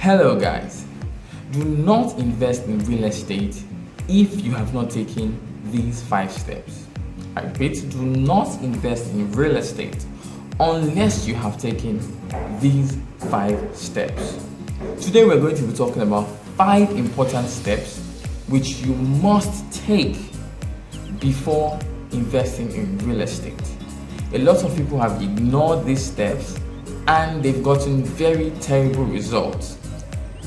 Hello guys, do not invest in real estate if you have not taken these 5 steps. I repeat, do not invest in real estate unless you have taken these 5 steps. Today we're going to be talking about 5 important steps which you must take before investing in real estate. A lot of people have ignored these steps and they've gotten very terrible results.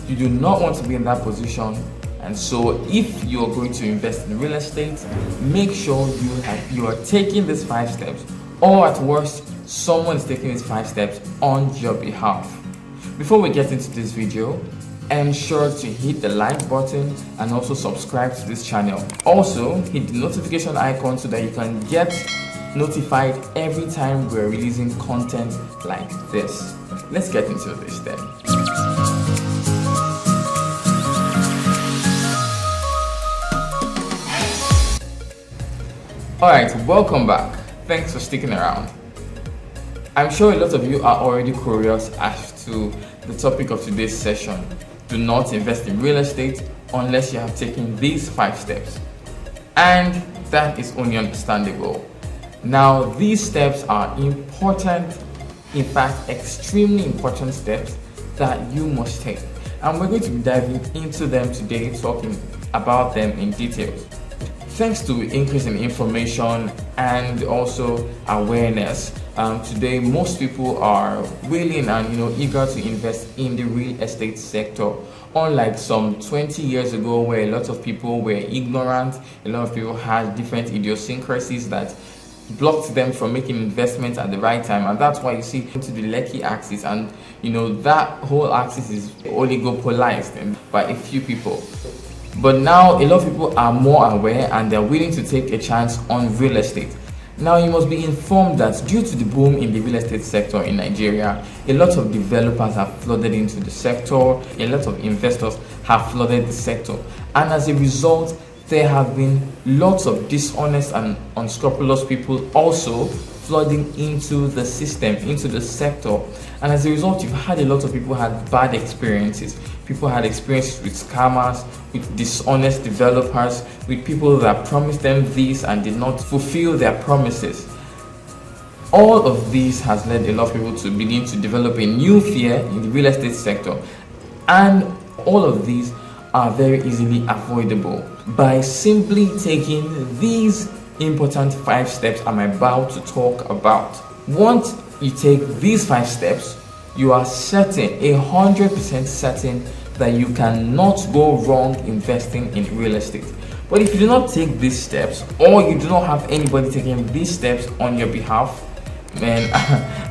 You do not want to be in that position, and so if you're going to invest in real estate, make sure you are taking these 5 steps, or at worst, someone is taking these 5 steps on your behalf. Before we get into this video, ensure to hit the like button and also subscribe to this channel. Also, hit the notification icon so that you can get notified every time we're releasing content like this. Let's get into this then. Alright, welcome back. Thanks for sticking around. I'm sure a lot of you are already curious as to the topic of today's session. Do not invest in real estate unless you have taken these 5 steps. And that is only understandable. Now, these steps are important, in fact, extremely important steps that you must take. And we're going to be diving into them today, talking about them in details. Thanks to increase in information and also awareness, today most people are willing and eager to invest in the real estate sector. Unlike some 20 years ago, where a lot of people were ignorant, a lot of people had different idiosyncrasies that blocked them from making investments at the right time, and that's why you see into the Lekki axis, and that whole axis is oligopolized by a few people. But now a lot of people are more aware and they're willing to take a chance on real estate. Now you must be informed that due to the boom in the real estate sector in Nigeria, a lot of developers have flooded into the sector, a lot of investors have flooded the sector, and as a result there have been lots of dishonest and unscrupulous people also flooding into the system, into the sector. And as a result, you've had a lot of people had bad experiences. People had experiences with scammers, with dishonest developers, with people that promised them this and did not fulfill their promises. All of these has led a lot of people to begin to develop a new fear in the real estate sector. And all of these are very easily avoidable by simply taking these important 5 steps I'm about to talk about. Once you take these 5 steps, you are certain, 100% certain, that you cannot go wrong investing in real estate. But if you do not take these steps, or you do not have anybody taking these steps on your behalf, man,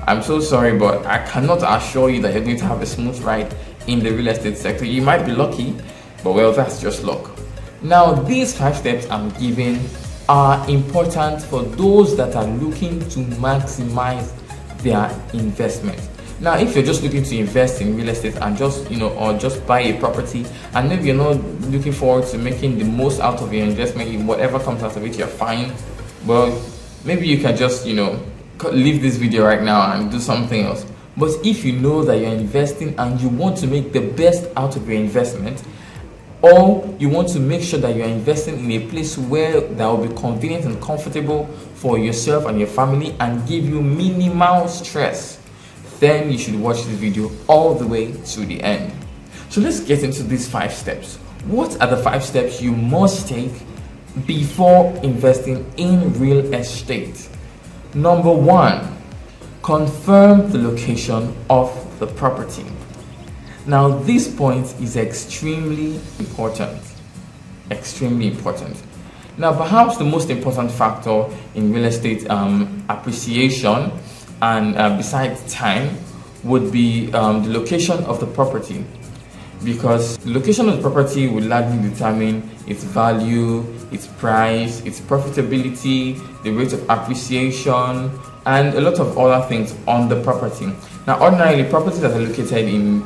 I'm so sorry, but I cannot assure you that you're going to have a smooth ride in the real estate sector. You might be lucky, but well, that's just luck. Now, these 5 steps I'm giving are important for those that are looking to maximize their investment. Now, if you're just looking to invest in real estate and just or just buy a property, and maybe you're not looking forward to making the most out of your investment, whatever comes out of it, you're fine. Well, maybe you can just leave this video right now and do something else. But if you know that you're investing and you want to make the best out of your investment, or you want to make sure that you're investing in a place where that will be convenient and comfortable for yourself and your family and give you minimal stress, then you should watch this video all the way to the end. So let's get into these 5 steps. What are the 5 steps you must take before investing in real estate? Number 1, confirm the location of the property. Now, this point is extremely important. Extremely important. Now, perhaps the most important factor in real estate appreciation, and besides time, would be the location of the property, because the location of the property will largely determine its value, its price, its profitability, the rate of appreciation, and a lot of other things on the property. Now, ordinarily, properties that are located in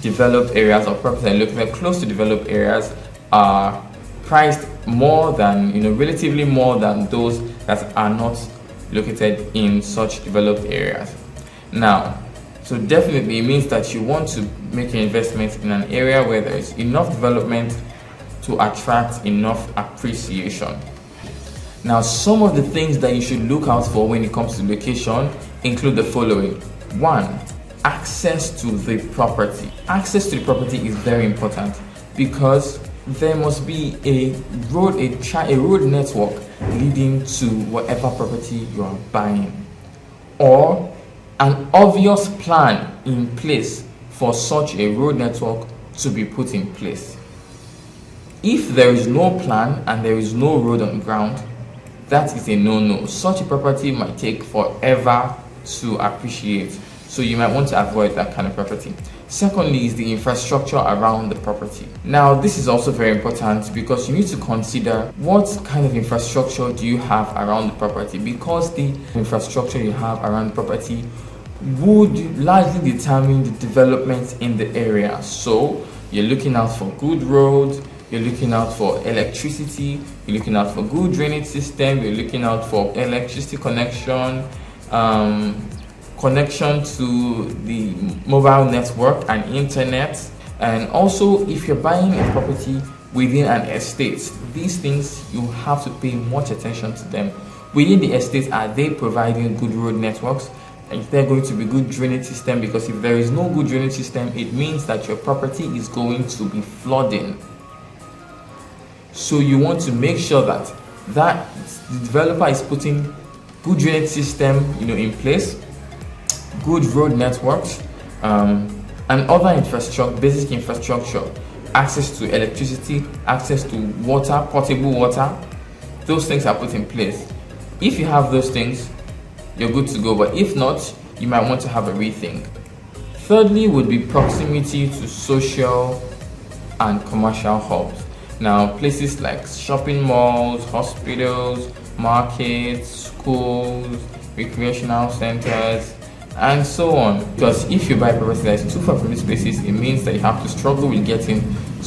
developed areas, or properties that are located close to developed areas, are priced more than relatively more than those that are not located in such developed areas. Now, So definitely it means that you want to make your investment in an area where there is enough development to attract enough appreciation. Now, some of the things that you should look out for when it comes to location include the following. 1. Access to the property. Access to the property is very important because there must be a road network leading to whatever property you are buying, or an obvious plan in place for such a road network to be put in place. If there is no plan and there is no road on ground, that is a no-no. Such a property might take forever to appreciate, so you might want to avoid that kind of property. Secondly is the infrastructure around the property. Now, this is also very important because you need to consider what kind of infrastructure do you have around the property, because the infrastructure you have around the property would largely determine the development in the area. So you're looking out for good roads, you're looking out for electricity, you're looking out for good drainage system, you're looking out for electricity connection, connection to the mobile network and internet. And also, if you're buying a property within an estate, these things you have to pay much attention to them. Within the estate, are they providing good road networks? Is there going to be good drainage system? Because if there is no good drainage system, it means that your property is going to be flooding. So you want to make sure that the developer is putting good drainage system, in place, good road networks, and other infrastructure, basic infrastructure, access to electricity, access to water, potable water. Those things are put in place. If you have those things, you're good to go. But if not, you might want to have a rethink. Thirdly would be proximity to social and commercial hubs. Now, places like shopping malls, hospitals, markets, schools, recreational centers, and so on. Because if you buy a property that is too far from these places, it means that you have to struggle with getting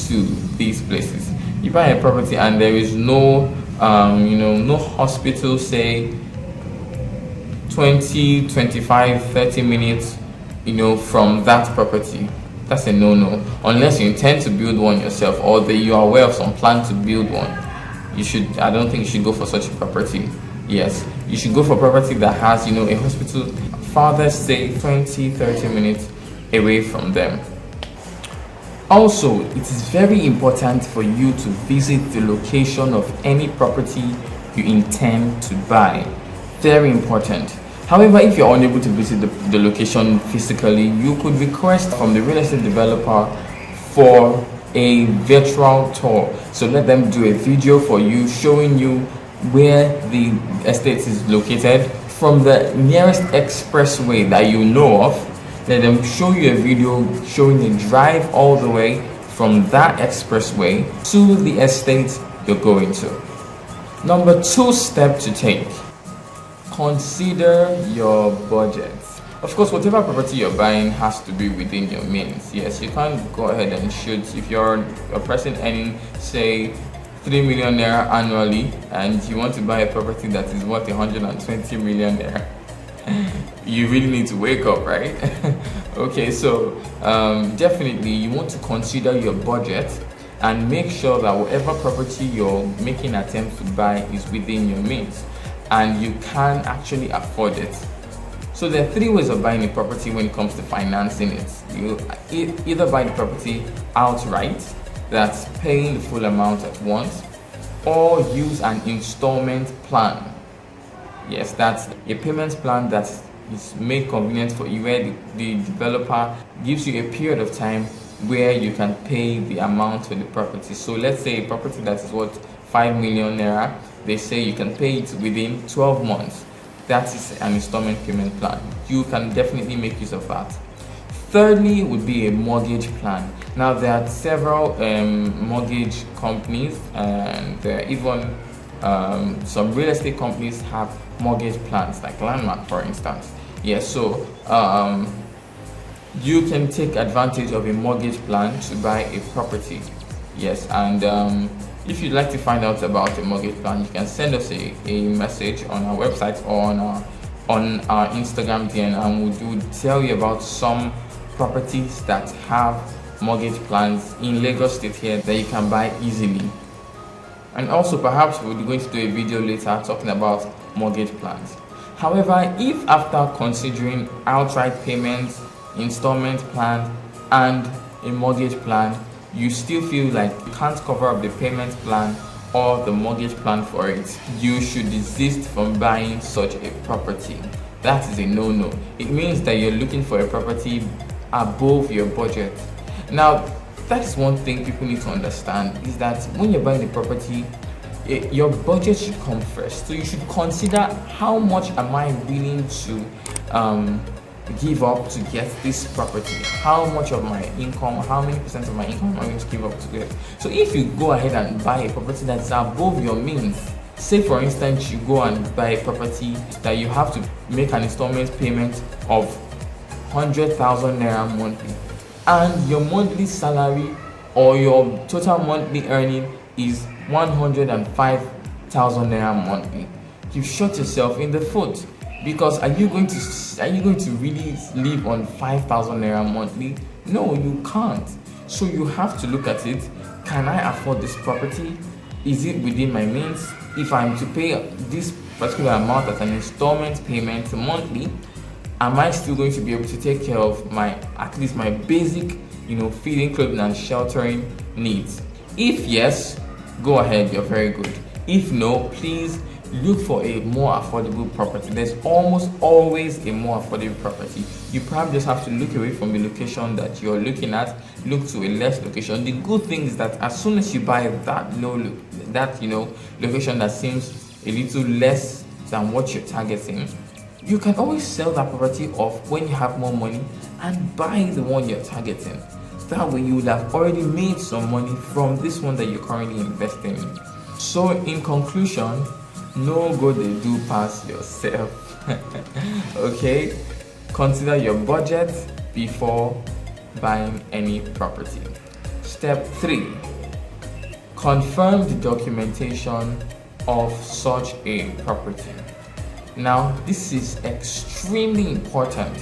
to these places. You buy a property and there is no hospital, say 20, 25, 30 minutes, from that property. That's a no-no. Unless you intend to build one yourself, or that you are aware of some plan to build one. I don't think you should go for such a property. Yes, you should go for property that has, a hospital farther, say 20, 30 minutes away from them. Also, it is very important for you to visit the location of any property you intend to buy. Very important. However, if you're unable to visit the location physically, you could request from the real estate developer for a virtual tour. So let them do a video for you showing you where the estate is located from the nearest expressway that you know of. Let them show you a video showing the drive all the way from that expressway to the estate you're going to. Number 2 step to take. Consider your budget. Of course, whatever property you're buying has to be within your means. Yes, you can't go ahead and shoot. If you're a person earning, say, 3 million naira annually, and you want to buy a property that is worth 120 million naira, you really need to wake up, right? Okay, so definitely you want to consider your budget and make sure that whatever property you're making attempts to buy is within your means and you can actually afford it. So there are 3 ways of buying a property when it comes to financing it. You either buy the property outright, that's paying the full amount at once, or use an installment plan. Yes, that's a payment plan that is made convenient for you, where the developer gives you a period of time where you can pay the amount for the property. So let's say a property that is worth 5 million naira, they say you can pay it within 12 months. That is an installment payment plan. You can definitely make use of that. Thirdly would be a mortgage plan. Now there are several mortgage companies, and there are even some real estate companies have mortgage plans, like Landmark, for instance. Yes, so you can take advantage of a mortgage plan to buy a property. Yes, and if you'd like to find out about a mortgage plan, you can send us a message on our website or on our on our Instagram DM, and we'll tell you about some properties that have mortgage plans in Lagos State here that you can buy easily. And also perhaps we're going to do a video later talking about mortgage plans. However, if after considering outright payments, installment plan, and a mortgage plan, you still feel like you can't cover up the payment plan or the mortgage plan for it, you should desist from buying such a property. That is a no-no. It means that you're looking for a property above your budget. Now, that is one thing people need to understand, is that when you're buying a property, your budget should come first. So you should consider, how much am I willing to give up to get this property? How much of my income, how many percent of my income am I going to give up to get it? So if you go ahead and buy a property that's above your means, say for instance you go and buy a property that you have to make an installment payment of 100,000 naira monthly, and your monthly salary or your total monthly earning is 105,000 naira monthly, you shot yourself in the foot. Because are you going to really live on 5,000 naira monthly? No, you can't. So you have to look at it. Can I afford this property? Is it within my means? If I'm to pay this particular amount as an installment payment monthly, am I still going to be able to take care of at least my basic, feeding, clothing, and sheltering needs? If yes, go ahead, you're very good. If no, please look for a more affordable property. There's almost always a more affordable property. You probably just have to look away from the location that you're looking at, look to a less location. The good thing is that as soon as you buy that location that seems a little less than what you're targeting, you can always sell that property off when you have more money and buy the one you're targeting. That way you would have already made some money from this one that you're currently investing in. So in conclusion, no go dey do pass yourself. Okay, consider your budget before buying any property. Step 3, confirm the documentation of such a property. Now, this is extremely important.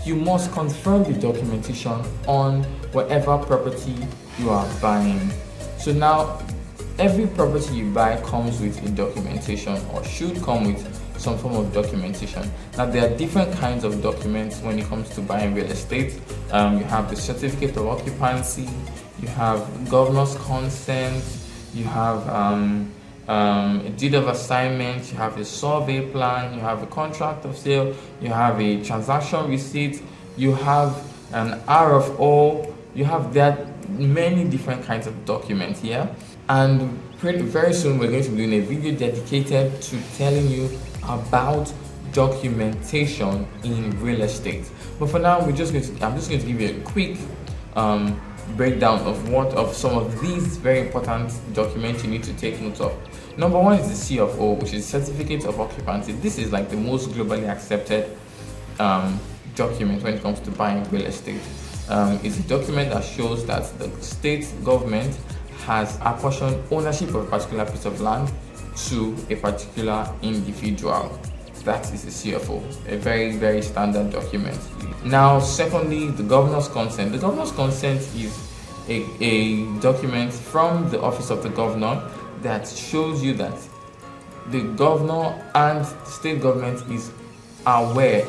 You must confirm the documentation on whatever property you are buying. So now, every property you buy comes with a documentation, or should come with some form of documentation. Now, there are different kinds of documents when it comes to buying real estate. You have the certificate of occupancy, you have governor's consent, you have a deed of assignment, you have a survey plan, you have a contract of sale, you have a transaction receipt, you have an RFO, you have many different kinds of documents here. And very soon we're going to be doing a video dedicated to telling you about documentation in real estate. But for now, I'm just going to give you a quick breakdown of some of these very important documents you need to take note of. Number 1 is the CFO, which is Certificate of Occupancy. This is like the most globally accepted document when it comes to buying real estate. It's a document that shows that the state government has apportioned ownership of a particular piece of land to a particular individual. That is the CFO, a very, very standard document. Now, secondly, the governor's consent. The governor's consent is a document from the office of the governor that shows you that the governor and the state government is aware,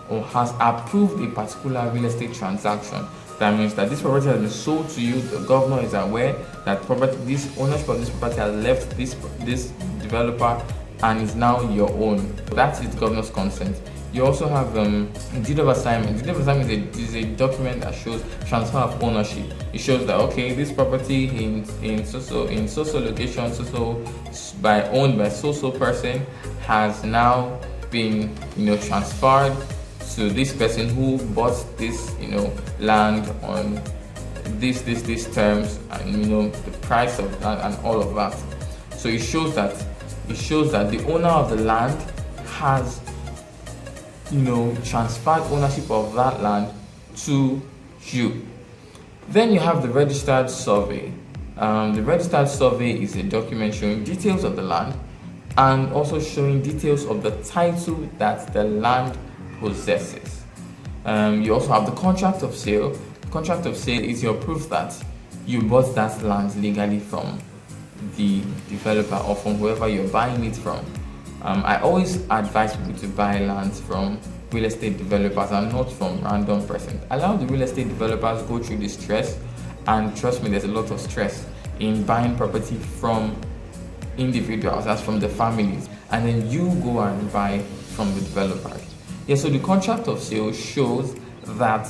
or has approved a particular real estate transaction. That means that this property has been sold to you. The governor is aware that this ownership of this property has left this developer and is now your own. That is the governor's consent. You also have a deed of assignment. Deed of assignment is a document that shows transfer of ownership. It shows that, okay, this property in so location, owned by so person, has now been transferred to this person who bought this land on this terms, and the price of that and all of that. So it shows that the owner of the land has transferred ownership of that land to you. Then you have the registered survey. The registered survey is a document showing details of the land and also showing details of the title that the land possesses. You also have the contract of sale. Contract of sale is your proof that you bought that land legally from the developer or from whoever you're buying it from. I always advise people to buy lands from real estate developers and not from random persons. Allow the real estate developers go through the stress, and trust me, there's a lot of stress in buying property from individuals, that's from the families, and then you go and buy from the developers. Yeah, so the contract of sale shows that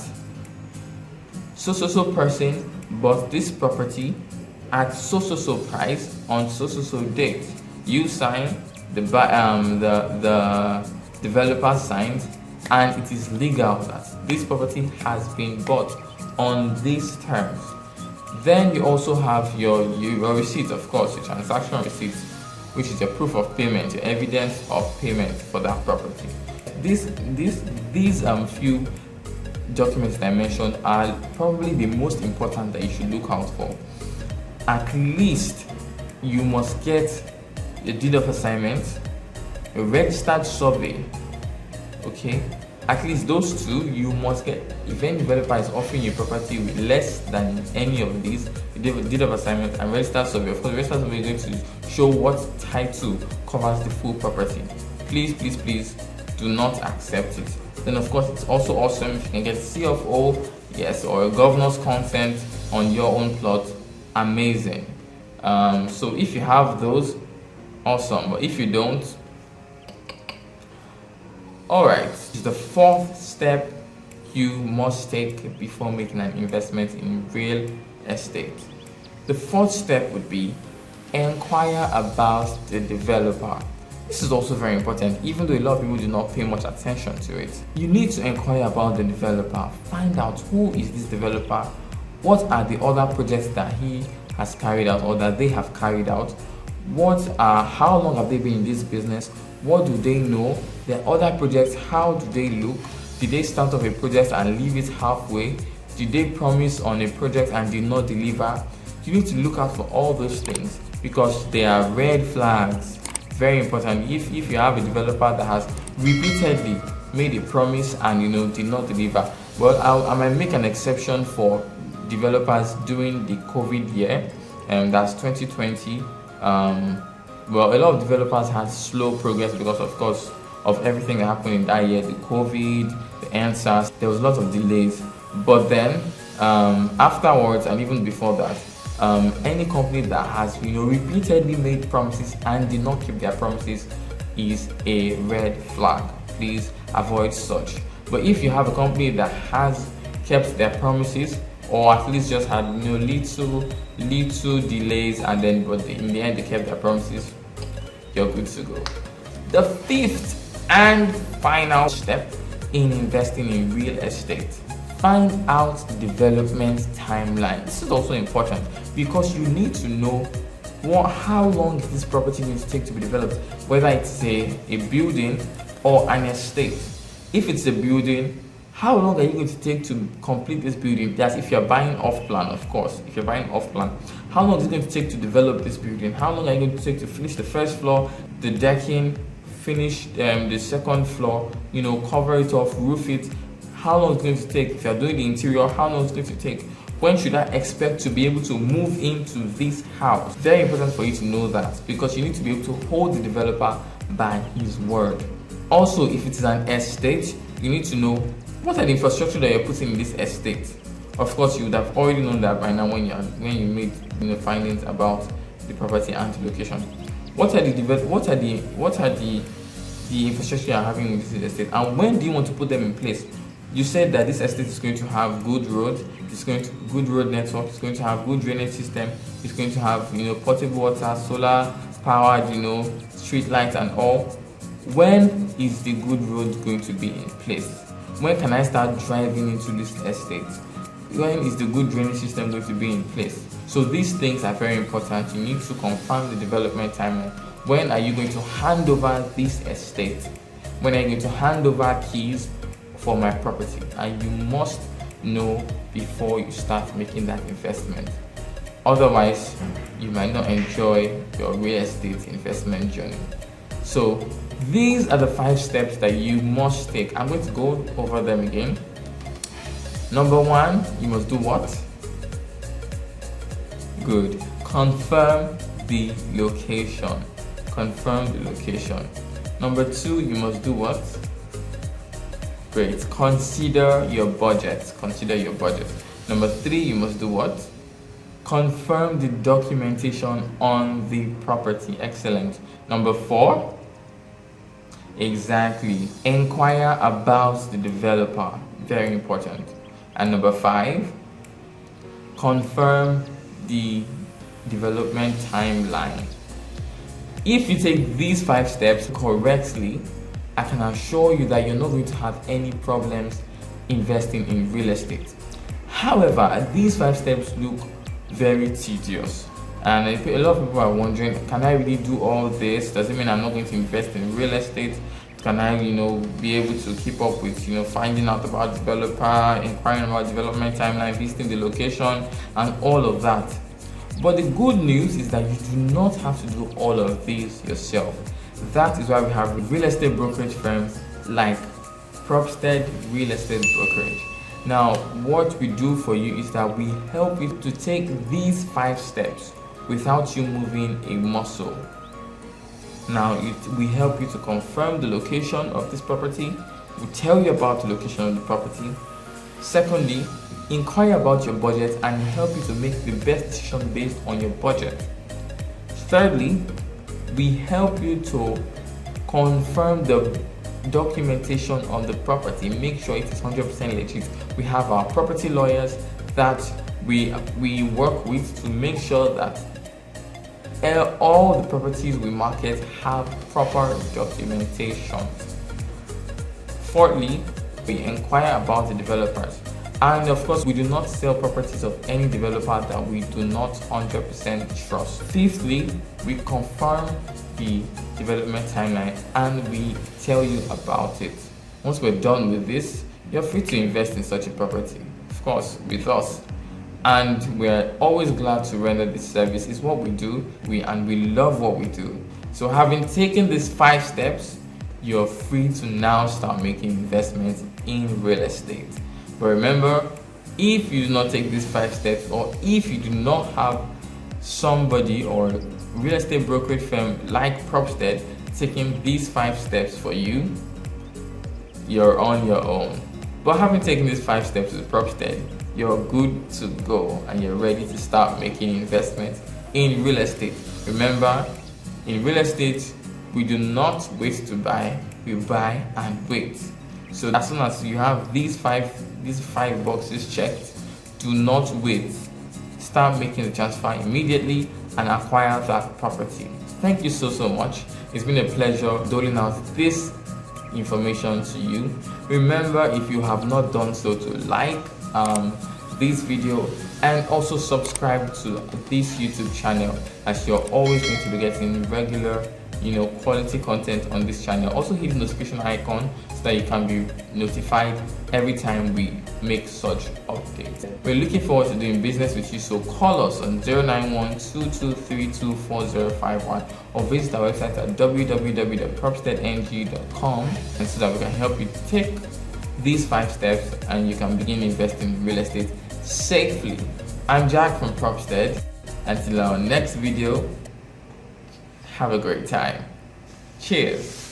so person bought this property at so price on so date. You sign, the developer signs, and it is legal that this property has been bought on these terms. Then you also have your receipt, of course, your transaction receipt, which is your proof of payment, your evidence of payment for that property. These few documents that I mentioned are probably the most important that you should look out for. At least you must get a deed of assignment, a registered survey, okay? At least those two you must get. If any developer is offering you property with less than any of these, deed of assignment and registered survey, of course, registered survey is going to show what title covers the full property. Please do not accept it. Then of course it's also awesome if you can get CFO, yes, or a governor's consent on your own plot. Amazing. So if you have those, awesome. But if you don't, alright, the fourth step you must take before making an investment in real estate. The fourth step would be inquire about the developer. This is also very important, even though a lot of people do not pay much attention to it. You need to inquire about the developer. Find out who is this developer, what are the other projects that he has carried out or that they have carried out, how long have they been in this business, what do they know, their other projects, how do they look, did they start off a project and leave it halfway, did they promise on a project and did not deliver. You need to look out for all those things because they are red flags. Very important. If you have a developer that has repeatedly made a promise and did not deliver, well, I might make an exception for developers during the COVID year, and that's 2020. Well, a lot of developers had slow progress because, of course, of everything that happened in that year, the COVID, the answers, there was a lot of delays. But then afterwards and even before that, any company that has repeatedly made promises and did not keep their promises is a red flag. Please avoid such. But if you have a company that has kept their promises, or at least just had little delays, and then but in the end they kept their promises, you're good to go. The fifth and final step in investing in real estate: find out the development timeline. This is also important because you need to know how long is this property going to take to be developed, whether it's a building or an estate. If it's a building, how long are you going to take to complete this building? That's if you're buying off plan, of course. If you're buying off plan, how long is it going to take to develop this building? How long are you going to take to finish the first floor, the decking, finish the second floor, cover it off, roof it? How long is it going to take? If you're doing the interior, how long is it going to take? When should I expect to be able to move into this house? Very important for you to know that because you need to be able to hold the developer by his word. Also, if it is an estate, you need to know what are the infrastructure that you're putting in this estate. Of course, you would have already known that by now when you made findings about the property and the location. What are the infrastructure you're having in this estate, and when do you want to put them in place? You said that this estate is going to have good roads, good road network, it's going to have good drainage system, it's going to have potable water, solar powered street lights and all. When is the good road going to be in place? When can I start driving into this estate? When is the good drainage system going to be in place? So these things are very important. You need to confirm the development timeline. When are you going to hand over this estate? When are you going to hand over keys for my property? And you must know before you start making that investment. Otherwise, you might not enjoy your real estate investment journey. So these are the 5 steps that you must take. I'm going to go over them again. Number 1, you must do what? Good. Confirm the location. Confirm the location. Number 2, you must do what? Great. Consider your budget. Consider your budget. Number 3, you must do what? Confirm the documentation on the property. Excellent. Number 4, exactly, inquire about the developer. Very important. And number 5, confirm the development timeline. If you take these 5 steps correctly, I can assure you that you're not going to have any problems investing in real estate. However, these 5 steps look very tedious, and a lot of people are wondering, can I really do all this? Does it mean I'm not going to invest in real estate? Can I, be able to keep up with, finding out about developer, inquiring about development timeline, visiting the location, and all of that? But the good news is that you do not have to do all of these yourself. That is why we have real estate brokerage firms like Propstead Real Estate Brokerage. Now, what we do for you is that we help you to take these 5 steps without you moving a muscle. Now, we help you to confirm the location of this property. We tell you about the location of the property. Secondly, inquire about your budget and help you to make the best decision based on your budget. Thirdly, we help you to confirm the documentation on the property. Make sure it is 100% legit. We have our property lawyers that we work with to make sure that all the properties we market have proper documentation. Fourthly, we inquire about the developers. And of course, we do not sell properties of any developer that we do not 100% trust. Fifthly, we confirm the development timeline and we tell you about it. Once we're done with this, you're free to invest in such a property, of course, with us. And we're always glad to render this service. It's what we do, and we love what we do. So having taken these 5 steps, you're free to now start making investments in real estate. But remember, if you do not take these 5 steps, or if you do not have somebody or real estate brokerage firm like Propstead taking these 5 steps for you, you're on your own. But having taken these 5 steps with Propstead, you're good to go and you're ready to start making investments in real estate. Remember, in real estate, we do not wait to buy, we buy and wait. So as soon as you have these five boxes checked, do not wait. Start making the transfer immediately and acquire that property. Thank you so much. It's been a pleasure doling out this information to you. Remember, if you have not done so, to like this video and also subscribe to this YouTube channel, as you're always going to be getting regular quality content on this channel. Also hit the notification icon so that you can be notified every time we make such updates. We're looking forward to doing business with you, so call us on 091-2232-4051 or visit our website at www.propsteadng.com, and so that we can help you take these 5 steps and you can begin investing in real estate safely. I'm Jack from Propstead. Until our next video, have a great time. Cheers.